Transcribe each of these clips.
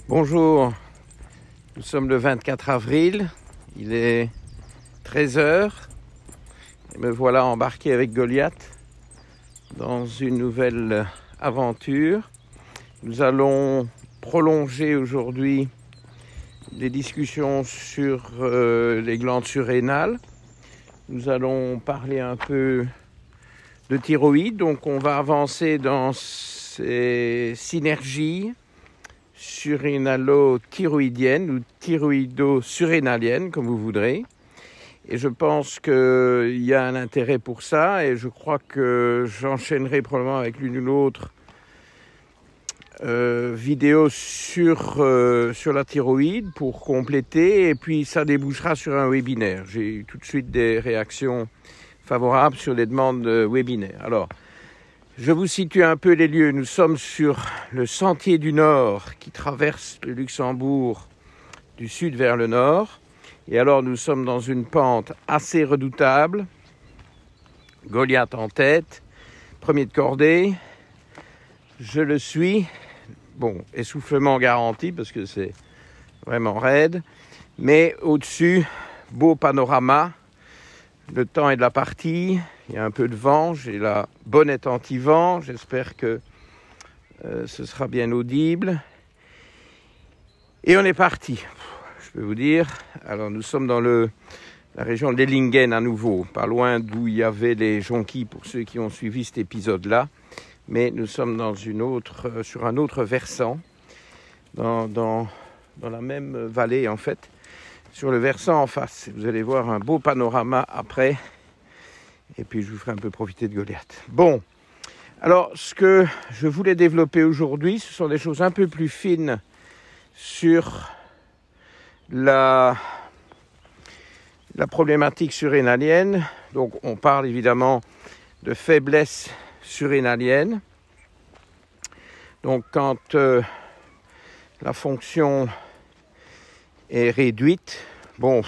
Bonjour, nous sommes le 24 avril, il est 13 heures et me voilà embarqué avec Goliath dans une nouvelle aventure. Nous allons prolonger aujourd'hui les discussions sur les glandes surrénales. Nous allons parler un peu de thyroïde, donc on va avancer dans ces synergies surrénalo-thyroïdienne ou thyroïdo-surrénalienne, comme vous voudrez. Et je pense qu'il y a un intérêt pour ça, et je crois que j'enchaînerai probablement avec l'une ou l'autre vidéo sur la thyroïde pour compléter, et puis ça débouchera sur un webinaire. J'ai eu tout de suite des réactions favorables sur les demandes de webinaire. Alors, je vous situe un peu les lieux. Nous sommes sur le sentier du Nord qui traverse le Luxembourg du sud vers le nord. Et alors nous sommes dans une pente assez redoutable. Goliath en tête, premier de cordée. Je le suis. Bon, essoufflement garanti parce que c'est vraiment raide. Mais au-dessus, beau panorama. Le temps est de la partie. Il y a un peu de vent, j'ai la bonnette anti-vent, j'espère que ce sera bien audible. Et on est parti, je peux vous dire. Alors nous sommes dans la région d'Ellingen à nouveau, pas loin d'où il y avait les jonquilles pour ceux qui ont suivi cet épisode-là. Mais nous sommes sur un autre versant, dans la même vallée en fait, sur le versant en face. Vous allez voir un beau panorama après. Et puis je vous ferai un peu profiter de Goliath. Bon, alors ce que je voulais développer aujourd'hui, ce sont des choses un peu plus fines sur la problématique surrénalienne. Donc on parle évidemment de faiblesse surrénalienne. Donc quand la fonction est réduite, bon,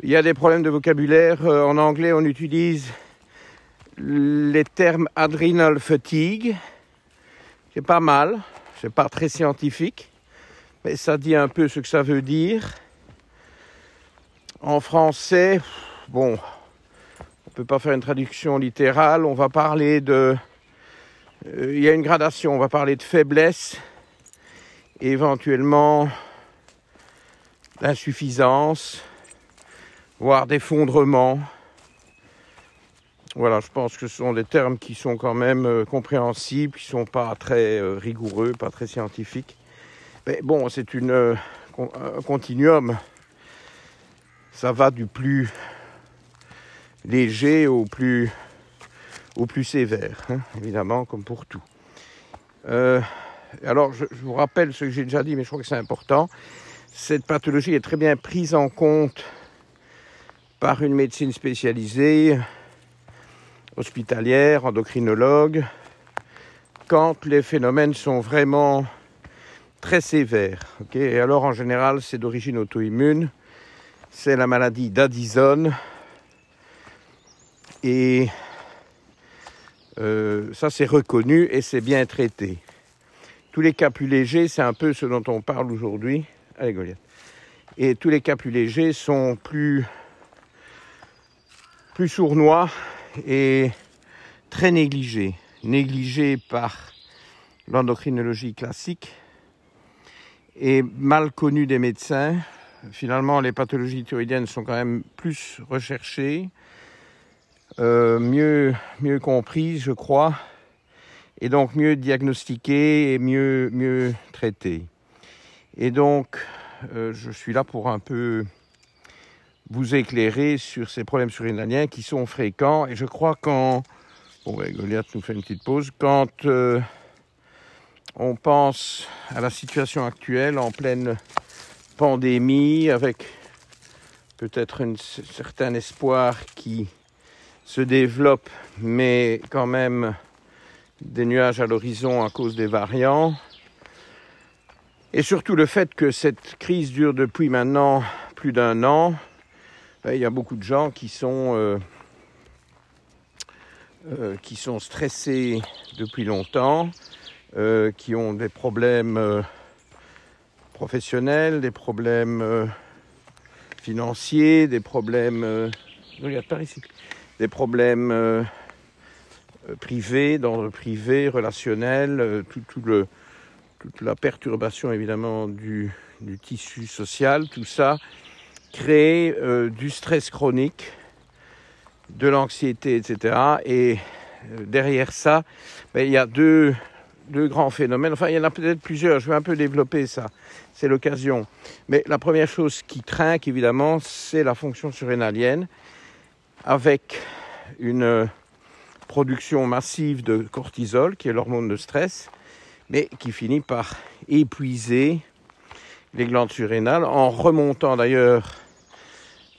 il y a des problèmes de vocabulaire. En anglais, on utilise les termes adrenal fatigue. C'est pas mal, c'est pas très scientifique, mais ça dit un peu ce que ça veut dire. En français, bon, on peut pas faire une traduction littérale. On va parler il y a une gradation. On va parler de faiblesse, et éventuellement d'insuffisance, voire d'effondrement. Voilà, je pense que ce sont des termes qui sont quand même compréhensibles, qui ne sont pas très rigoureux, pas très scientifiques. Mais bon, c'est un continuum. Ça va du plus léger au plus sévère, hein, évidemment, comme pour tout. Alors, je vous rappelle ce que j'ai déjà dit, mais je crois que c'est important. Cette pathologie est très bien prise en compte par une médecine spécialisée, hospitalière, endocrinologue, quand les phénomènes sont vraiment très sévères. Okay, et alors, en général, c'est d'origine auto-immune. C'est la maladie d'Addison. Et ça, c'est reconnu et c'est bien traité. Tous les cas plus légers, c'est un peu ce dont on parle aujourd'hui. Allez, Goliath. Et tous les cas plus légers sont plus sournois et très négligés par l'endocrinologie classique et mal connus des médecins. Finalement, les pathologies thyroïdiennes sont quand même plus recherchées, mieux comprises, je crois, et donc mieux diagnostiquées et mieux traitées. Et donc, je suis là pour un peu vous éclairer sur ces problèmes surrénaliens qui sont fréquents. Et je crois Goliath nous fait une petite pause. Quand on pense à la situation actuelle, en pleine pandémie, avec peut-être un certain espoir qui se développe, mais quand même des nuages à l'horizon à cause des variants, et surtout le fait que cette crise dure depuis maintenant plus d'1 an, il y a beaucoup de gens qui sont stressés depuis longtemps, qui ont des problèmes professionnels, des problèmes financiers, des problèmes regarde par ici, des problèmes privés, d'ordre privé, relationnel, toute la perturbation évidemment du tissu social, tout ça crée du stress chronique, de l'anxiété, etc. Et derrière ça, il y a deux grands phénomènes. Enfin, il y en a peut-être plusieurs. Je vais un peu développer ça. C'est l'occasion. Mais la première chose qui trinque, évidemment, c'est la fonction surrénalienne, avec une production massive de cortisol, qui est l'hormone de stress, mais qui finit par épuiser les glandes surrénales, en remontant d'ailleurs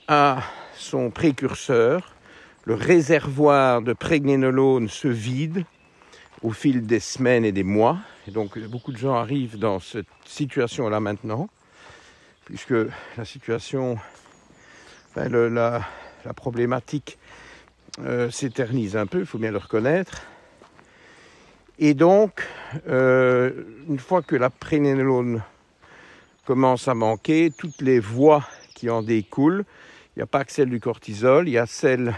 à son précurseur. Le réservoir de prégnénolone se vide au fil des semaines et des mois. Et donc, beaucoup de gens arrivent dans cette situation-là maintenant, puisque la situation, la problématique s'éternise un peu, il faut bien le reconnaître. Et donc, une fois que la prégnénolone commence à manquer, toutes les voies qui en découlent, il n'y a pas que celle du cortisol, il y a celle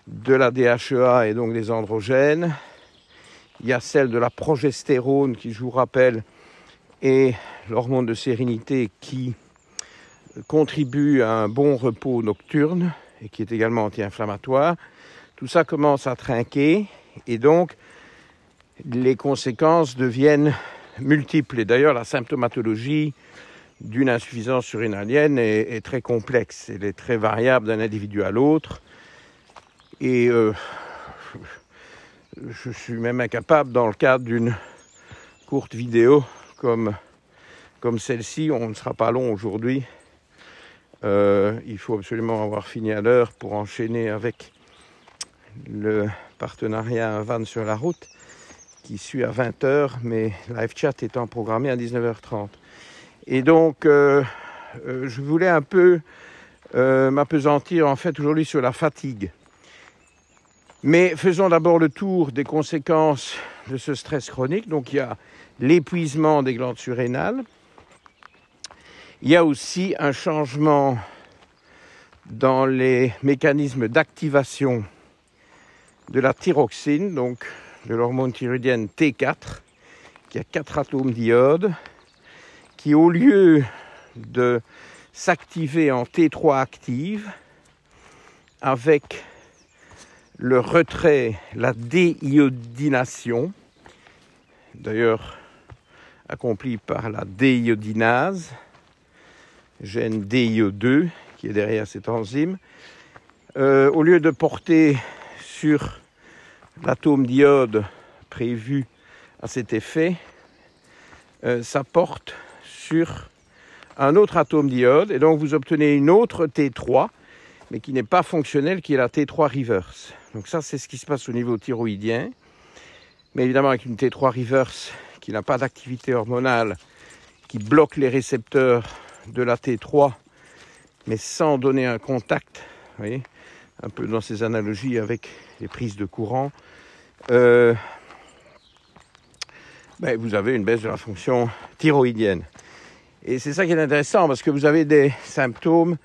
de la DHEA et donc des androgènes, il y a celle de la progestérone qui, je vous rappelle, est l'hormone de sérénité qui contribue à un bon repos nocturne et qui est également anti-inflammatoire. Tout ça commence à trinquer et donc les conséquences deviennent multiples. Et d'ailleurs, la symptomatologie d'une insuffisance surrénalienne est très complexe. Elle est très variable d'un individu à l'autre. Et je suis même incapable, dans le cadre d'une courte vidéo comme celle-ci, on ne sera pas long aujourd'hui. Il faut absolument avoir fini à l'heure pour enchaîner avec le partenariat Van sur la route qui suit à 20h, mais live chat étant programmé à 19h30. Et donc, je voulais un peu m'appesantir en fait aujourd'hui sur la fatigue. Mais faisons d'abord le tour des conséquences de ce stress chronique. Donc, il y a l'épuisement des glandes surrénales. Il y a aussi un changement dans les mécanismes d'activation de la thyroxine, donc de l'hormone thyroïdienne T4, qui a 4 atomes d'iode, qui au lieu de s'activer en T3 active, avec le retrait, la déiodination, d'ailleurs accomplie par la déiodinase, gène DIO2 qui est derrière cette enzyme, au lieu de porter sur l'atome d'iode prévu à cet effet, ça porte sur un autre atome d'iode et donc vous obtenez une autre T3 mais qui n'est pas fonctionnelle, qui est la T3 reverse. Donc ça, c'est ce qui se passe au niveau thyroïdien. Mais évidemment, avec une T3 reverse qui n'a pas d'activité hormonale, qui bloque les récepteurs de la T3, mais sans donner un contact, vous voyez, un peu dans ces analogies avec les prises de courant, vous avez une baisse de la fonction thyroïdienne. Et c'est ça qui est intéressant, parce que vous avez des symptômes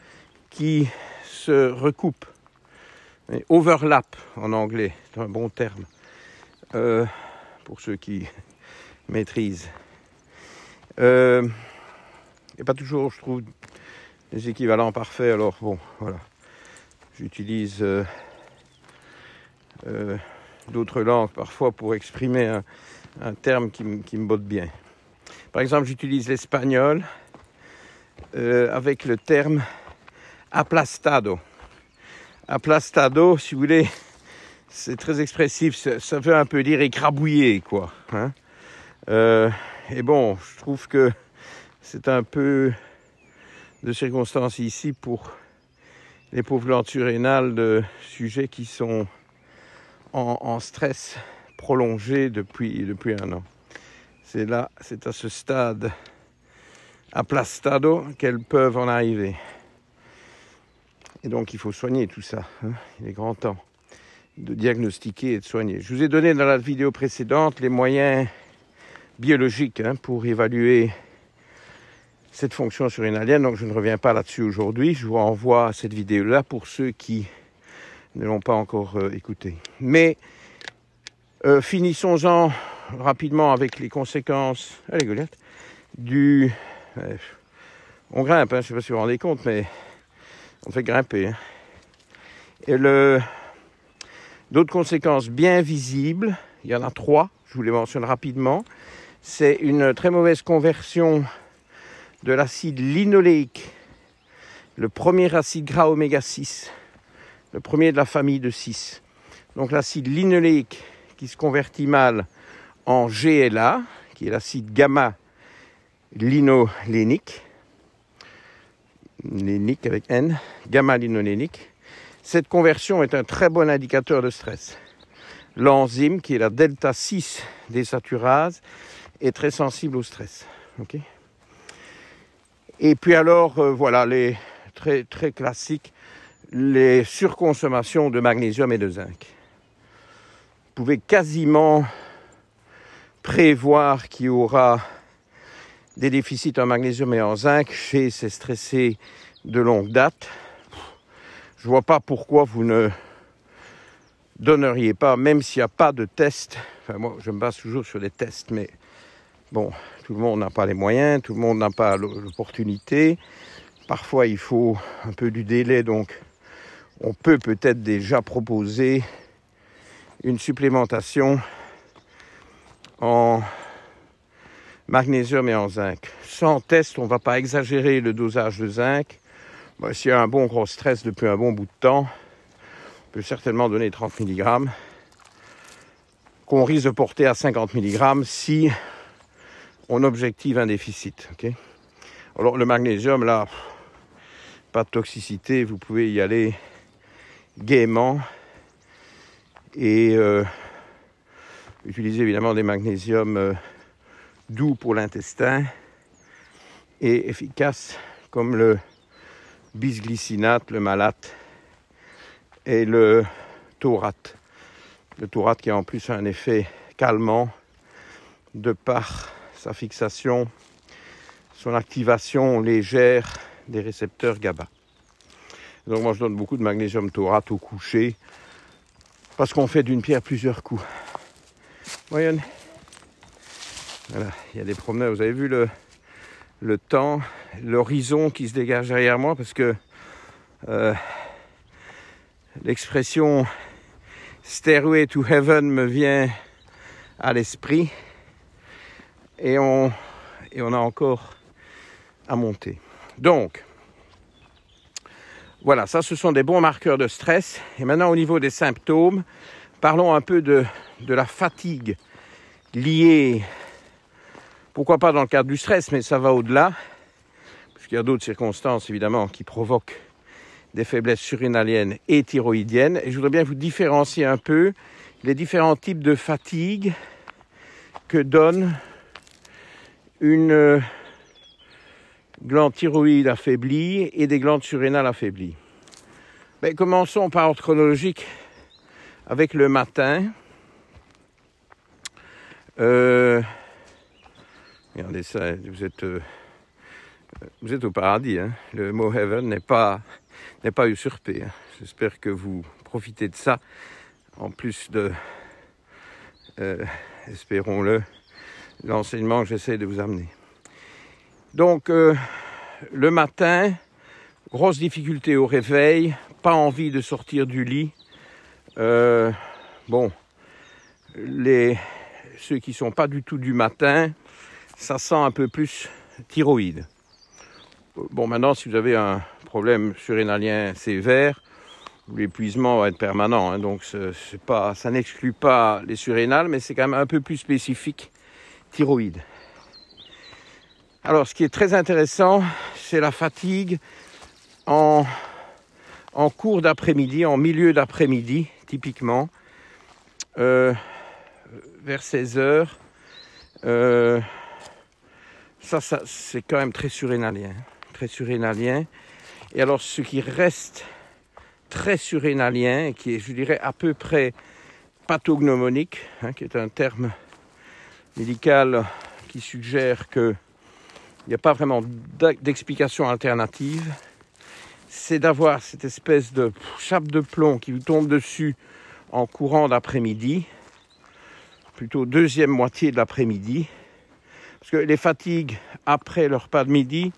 qui se recoupent. Overlap en anglais, c'est un bon terme pour ceux qui maîtrisent. Il n'y a pas toujours, je trouve, des équivalents parfaits, alors bon, voilà. J'utilise d'autres langues parfois pour exprimer un terme qui me botte bien. Par exemple, j'utilise l'espagnol avec le terme aplastado. Aplastado, si vous voulez, c'est très expressif, ça veut un peu dire écrabouillé, quoi. Hein. Et bon, je trouve que c'est un peu de circonstance ici pour les pauvres glandes surrénales de sujets qui sont en stress prolongé depuis un an. C'est à ce stade aplastado qu'elles peuvent en arriver. Et donc il faut soigner tout ça. Hein. Il est grand temps de diagnostiquer et de soigner. Je vous ai donné dans la vidéo précédente les moyens biologiques pour évaluer cette fonction surrénalienne, donc je ne reviens pas là-dessus aujourd'hui. Je vous renvoie à cette vidéo-là pour ceux qui ne l'ont pas encore écoutée. Mais finissons-en rapidement avec les conséquences, allez Goliath, on grimpe, hein, je ne sais pas si vous vous rendez compte, mais on fait grimper. Hein. Et d'autres conséquences bien visibles, il y en a 3, je vous les mentionne rapidement. C'est une très mauvaise conversion de l'acide linoléique, le premier acide gras oméga 6, le premier de la famille de 6. Donc l'acide linoléique qui se convertit mal en GLA, qui est l'acide gamma-linolénique, lénique avec N, gamma-linolénique. Cette conversion est un très bon indicateur de stress. L'enzyme, qui est la delta 6 désaturase, est très sensible au stress. Okay. Et puis alors, voilà, les très, très classiques, les surconsommations de magnésium et de zinc. Vous pouvez quasiment prévoir qu'il y aura des déficits en magnésium et en zinc chez ces stressés de longue date. Je ne vois pas pourquoi vous ne donneriez pas, même s'il n'y a pas de test. Enfin, moi, je me base toujours sur des tests, mais bon, tout le monde n'a pas les moyens, tout le monde n'a pas l'opportunité. Parfois, il faut un peu du délai, donc on peut peut-être déjà proposer une supplémentation en magnésium et en zinc. Sans test, on ne va pas exagérer le dosage de zinc. Bon, s'il y a un bon gros stress depuis un bon bout de temps, on peut certainement donner 30 mg, qu'on risque de porter à 50 mg si on objective un déficit. Okay. Alors le magnésium, là, pas de toxicité, vous pouvez y aller gaiement et utiliser évidemment des magnésiums doux pour l'intestin et efficaces comme le bisglycinate, le malate et le taurate. Le taurate qui a en plus un effet calmant de par sa fixation, son activation légère des récepteurs GABA. Donc moi je donne beaucoup de magnésium taurate au coucher parce qu'on fait d'une pierre plusieurs coups. Voyons. Voilà, il y a des promeneurs, vous avez vu le temps, l'horizon qui se dégage derrière moi parce que l'expression Stairway to Heaven me vient à l'esprit et on a encore à monter. Donc, voilà, ça ce sont des bons marqueurs de stress. Et maintenant au niveau des symptômes, parlons un peu de la fatigue liée, pourquoi pas dans le cadre du stress, mais ça va au-delà, parce qu'il y a d'autres circonstances évidemment qui provoquent des faiblesses surrénaliennes et thyroïdiennes. Et je voudrais bien vous différencier un peu les différents types de fatigue que donne une glande thyroïde affaiblie et des glandes surrénales affaiblies. Mais commençons par ordre chronologique avec le matin. Regardez ça, vous êtes au paradis. Hein. Le mot heaven n'est pas usurpé. Hein. J'espère que vous profitez de ça, en plus de, espérons-le, l'enseignement que j'essaie de vous amener. Donc, le matin, grosse difficulté au réveil, pas envie de sortir du lit. Bon, ceux qui ne sont pas du tout du matin, ça sent un peu plus thyroïde. Bon, maintenant, si vous avez un problème surrénalien sévère, l'épuisement va être permanent. Hein, donc, ça n'exclut pas les surrénales, mais c'est quand même un peu plus spécifique thyroïde. Alors, ce qui est très intéressant, c'est la fatigue en cours d'après-midi, en milieu d'après-midi, typiquement, vers 16 heures. Ça, c'est quand même très surrénalien. Très surrénalien. Et alors, ce qui reste très surrénalien, qui est, je dirais, à peu près pathognomonique, hein, qui est un terme médical qui suggère que il n'y a pas vraiment d'explication alternative. C'est d'avoir cette espèce de chape de plomb qui vous tombe dessus en courant d'après-midi, plutôt deuxième moitié de l'après-midi. Parce que les fatigues après le repas de midi,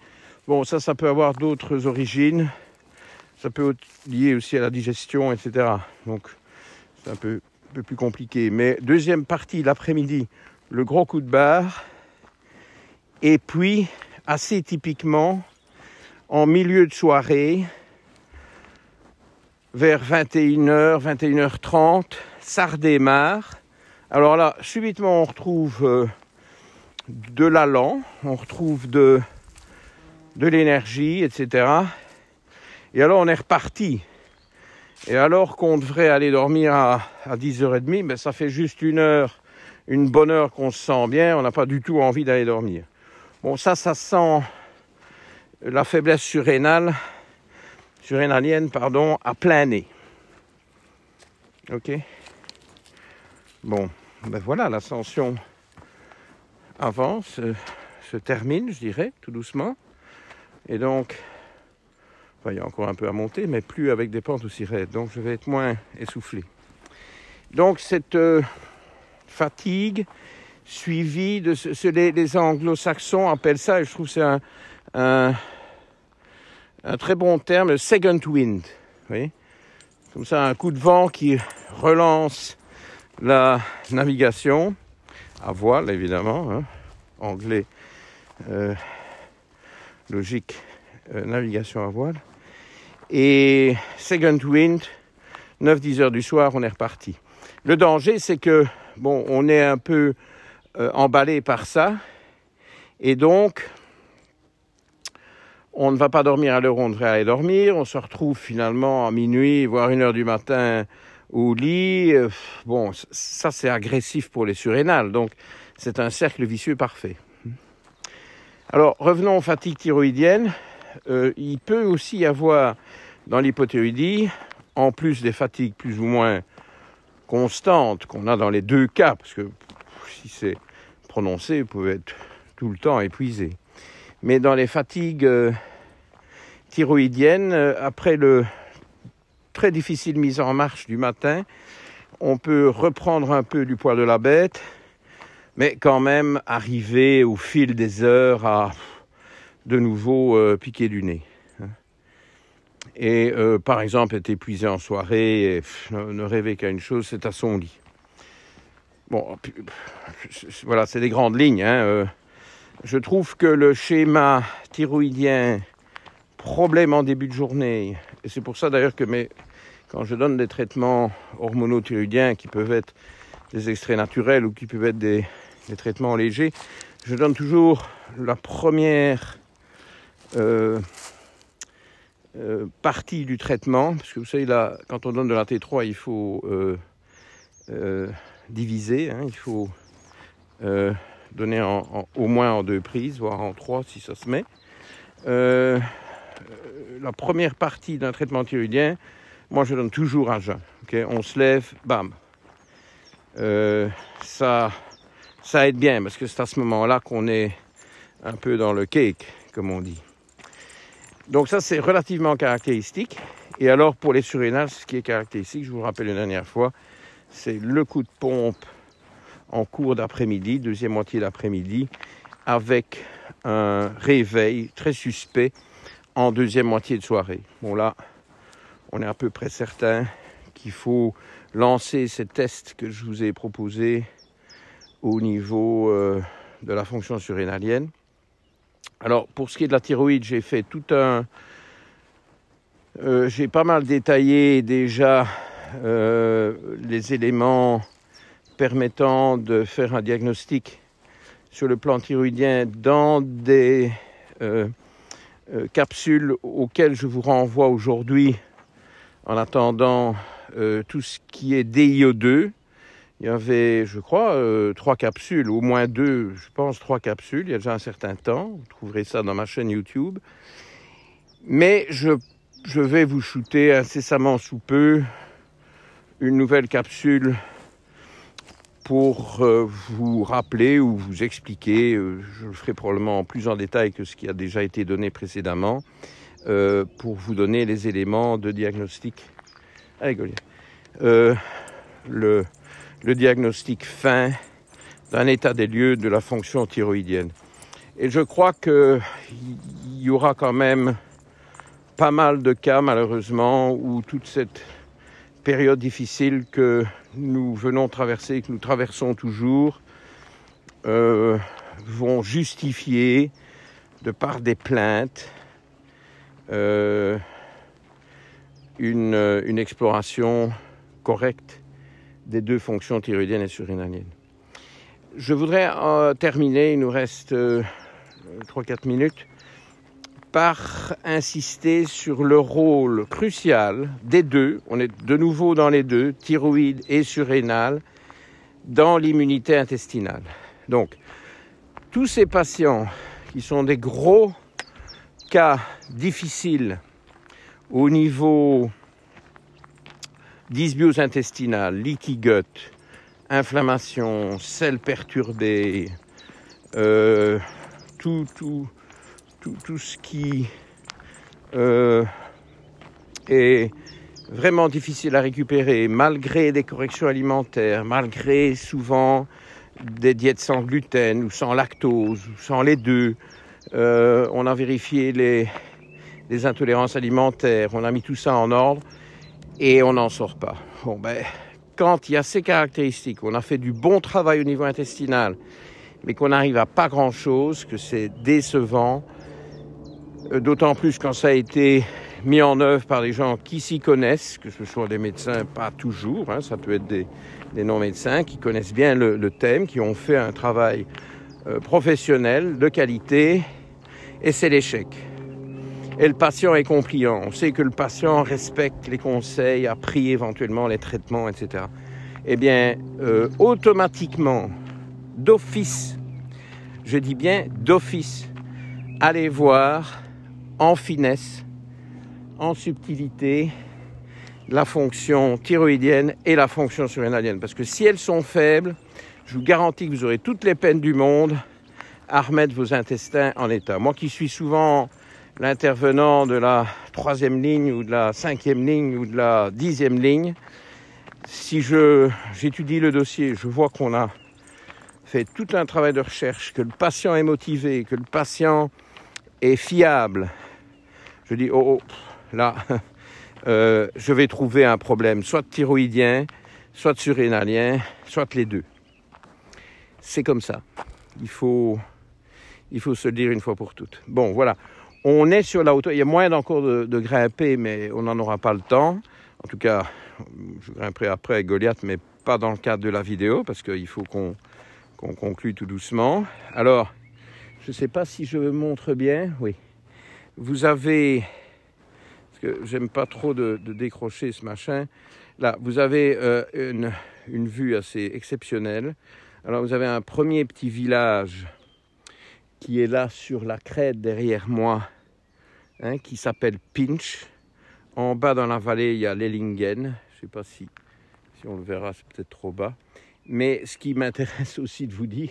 bon, ça peut avoir d'autres origines. Ça peut être lié aussi à la digestion, etc. Donc, c'est un peu plus compliqué. Mais deuxième partie de l'après-midi, le gros coup de barre. Et puis, assez typiquement, en milieu de soirée, vers 21h, 21h30, ça redémarre. Alors là, subitement, on retrouve de l'allant, on retrouve de l'énergie, etc. Et alors, on est reparti. Et alors qu'on devrait aller dormir à 10h30, ben, ça fait juste une bonne heure qu'on se sent bien, on n'a pas du tout envie d'aller dormir. Bon, ça sent la faiblesse surrénalienne, à plein nez. Ok. Bon, ben voilà, l'ascension avance, se termine, je dirais, tout doucement. Et donc, enfin, il y a encore un peu à monter, mais plus avec des pentes aussi raides. Donc, je vais être moins essoufflé. Donc, cette fatigue suivie de les anglo-saxons appellent ça, et je trouve que c'est un très bon terme, le second wind. Vous voyez, comme ça, un coup de vent qui relance la navigation à voile, évidemment, hein, anglais, logique, navigation à voile. Et second wind, 9-10 heures du soir, on est reparti. Le danger, c'est que, bon, on est un peu emballé par ça, et donc, on ne va pas dormir à l'heure où on devrait aller dormir, on se retrouve finalement à minuit, voire 1h du matin au lit. Bon, ça c'est agressif pour les surrénales, donc c'est un cercle vicieux parfait. Alors, revenons aux fatigues thyroïdiennes. Il peut aussi y avoir dans l'hypothyroïdie, en plus des fatigues plus ou moins constantes qu'on a dans les deux cas, parce que si c'est prononcé, vous pouvez être tout le temps épuisé. Mais dans les fatigues thyroïdiennes, après le très difficile mise en marche du matin, on peut reprendre un peu du poil de la bête, mais quand même arriver au fil des heures à de nouveau piquer du nez. Et par exemple, être épuisé en soirée et ne rêver qu'à une chose, c'est à son lit. Bon, voilà, c'est des grandes lignes, hein. Je trouve que le schéma thyroïdien, problème en début de journée, et c'est pour ça d'ailleurs que quand je donne des traitements hormonothyroïdiens qui peuvent être des extraits naturels ou qui peuvent être des traitements légers, je donne toujours la première partie du traitement, parce que vous savez, là, quand on donne de la T3, il faut diviser, hein, il faut donner au moins en 2 prises, voire en 3 si ça se met. La première partie d'un traitement thyroïdien, moi je donne toujours à jeun. Okay, on se lève, bam. Ça aide bien, parce que c'est à ce moment-là qu'on est un peu dans le cake, comme on dit. Donc ça, c'est relativement caractéristique. Et alors, pour les surrénales, ce qui est caractéristique, je vous le rappelle une dernière fois, c'est le coup de pompe en cours d'après-midi, deuxième moitié d'après-midi, avec un réveil très suspect en deuxième moitié de soirée. Bon là, on est à peu près certain qu'il faut lancer ces tests que je vous ai proposés au niveau de la fonction surrénalienne. Alors, pour ce qui est de la thyroïde, j'ai fait j'ai pas mal détaillé déjà les éléments permettant de faire un diagnostic sur le plan thyroïdien dans des capsules auxquelles je vous renvoie aujourd'hui en attendant tout ce qui est DIO2. Il y avait, je crois, 3 capsules, au moins 2, je pense 3 capsules, il y a déjà un certain temps. Vous trouverez ça dans ma chaîne YouTube. Mais je vais vous shooter incessamment sous peu une nouvelle capsule pour vous rappeler ou vous expliquer, je le ferai probablement plus en détail que ce qui a déjà été donné précédemment, pour vous donner les éléments de diagnostic. Allez, Goliath. Le diagnostic fin d'un état des lieux de la fonction thyroïdienne. Et je crois qu'il y aura quand même pas mal de cas, malheureusement, où toute cette période difficile que nous venons traverser, que nous traversons toujours, vont justifier, de par des plaintes, une exploration correcte des deux fonctions thyroïdiennes et surrénaliennes. Je voudrais terminer, il nous reste 3-4 minutes, par insister sur le rôle crucial des deux, on est de nouveau dans les deux, thyroïde et surrénal, dans l'immunité intestinale. Donc, tous ces patients qui sont des gros cas difficiles au niveau dysbiose intestinale, leaky gut, inflammation, selles perturbées, tout ce qui est vraiment difficile à récupérer, malgré des corrections alimentaires, malgré souvent des diètes sans gluten ou sans lactose ou sans les deux. On a vérifié les intolérances alimentaires, on a mis tout ça en ordre et on n'en sort pas. Bon, quand il y a ces caractéristiques, on a fait du bon travail au niveau intestinal, mais qu'on n'arrive à pas grand-chose, que c'est décevant, d'autant plus quand ça a été mis en œuvre par des gens qui s'y connaissent, que ce soit des médecins, pas toujours, ça peut être des non-médecins qui connaissent bien le thème, qui ont fait un travail professionnel, de qualité, et c'est l'échec. Et le patient est compliant. On sait que le patient respecte les conseils, a pris éventuellement les traitements, etc. Eh bien, automatiquement, d'office, je dis bien d'office, allez voir en finesse, en subtilité, la fonction thyroïdienne et la fonction surrénalienne. Parce que si elles sont faibles, je vous garantis que vous aurez toutes les peines du monde à remettre vos intestins en état. Moi qui suis souvent l'intervenant de la 3e ligne ou de la 5e ligne ou de la 10e ligne, si j'étudie le dossier, je vois qu'on a fait tout un travail de recherche, que le patient est motivé, que le patient est fiable. Je dis, là, je vais trouver un problème, soit thyroïdien, soit surrénalien, soit les deux. C'est comme ça. Il faut se le dire une fois pour toutes. Bon, voilà. On est sur la hauteur. Il y a moyen encore de grimper, mais on n'en aura pas le temps. En tout cas, je grimperai après avec Goliath, mais pas dans le cadre de la vidéo, parce qu'il faut qu'on conclue tout doucement. Alors, je ne sais pas si je montre bien. Oui. Vous avez... Parce que j'aime pas trop de décrocher ce machin. Là, vous avez une vue assez exceptionnelle. Alors, vous avez un premier petit village qui est là sur la crête derrière moi, qui s'appelle Pinch. En bas dans la vallée, il y a Lellingen. Je ne sais pas si on le verra, c'est peut-être trop bas. Mais ce qui m'intéresse aussi de vous dire,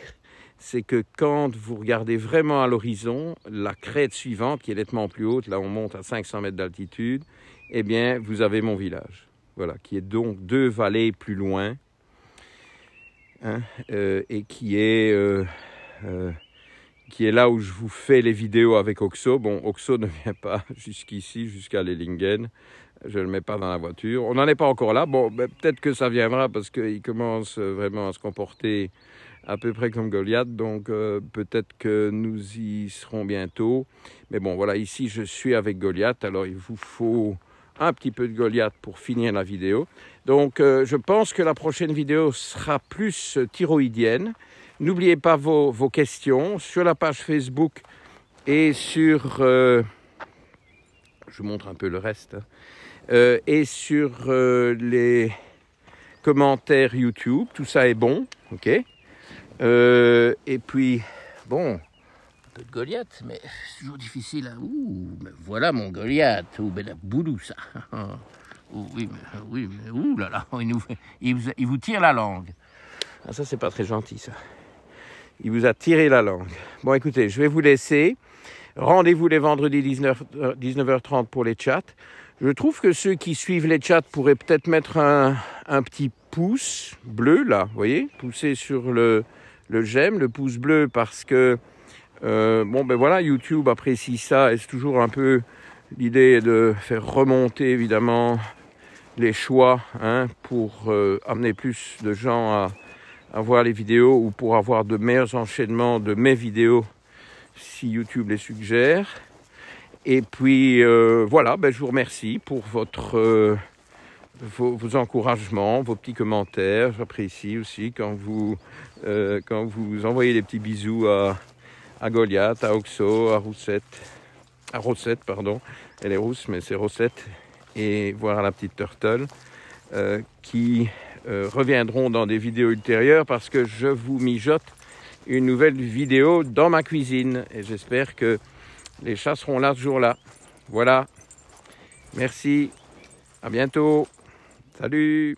c'est que quand vous regardez vraiment à l'horizon, la crête suivante, qui est nettement plus haute, là on monte à 500 mètres d'altitude, eh bien vous avez mon village, voilà, qui est donc 2 vallées plus loin, et qui est là où je vous fais les vidéos avec Oxo. Bon, Oxo ne vient pas jusqu'ici, jusqu'à Lellingen. Je ne le mets pas dans la voiture. On n'en est pas encore là. Bon, peut-être que ça viendra parce qu'il commence vraiment à se comporter à peu près comme Goliath. Donc, peut-être que nous y serons bientôt. Mais bon, voilà, ici, je suis avec Goliath. Alors, il vous faut un petit peu de Goliath pour finir la vidéo. Donc, je pense que la prochaine vidéo sera plus thyroïdienne. N'oubliez pas vos questions sur la page Facebook et sur... je vous montre un peu le reste. Et sur les commentaires YouTube. Tout ça est bon, ok. Et puis, bon, un peu de Goliath, mais c'est toujours difficile. Mais voilà mon Goliath. Ben la boulou, ça. Oui, mais ouh là là, il vous tire la langue. Ah, ça, c'est pas très gentil, ça. Il vous a tiré la langue. Bon, écoutez, je vais vous laisser. Rendez-vous les vendredis 19h30 pour les chats. Je trouve que ceux qui suivent les chats pourraient peut-être mettre un petit pouce bleu, là, vous voyez, pousser sur le j'aime, le pouce bleu, parce que, bon, ben voilà, YouTube apprécie ça, et c'est toujours un peu l'idée de faire remonter, évidemment, les choix, hein, pour amener plus de gens à voir les vidéos, ou pour avoir de meilleurs enchaînements de mes vidéos, si YouTube les suggère. Et puis, voilà, ben, je vous remercie pour vos encouragements, vos petits commentaires. J'apprécie aussi quand vous envoyez des petits bisous à Goliath, à Oxo, à Rosette, pardon. Elle est rousse, mais c'est Rosette. Et voir à la petite Turtle, qui reviendront dans des vidéos ultérieures, parce que je vous mijote une nouvelle vidéo dans ma cuisine. Et j'espère que les chats seront là ce jour-là. Voilà. Merci. À bientôt. Salut.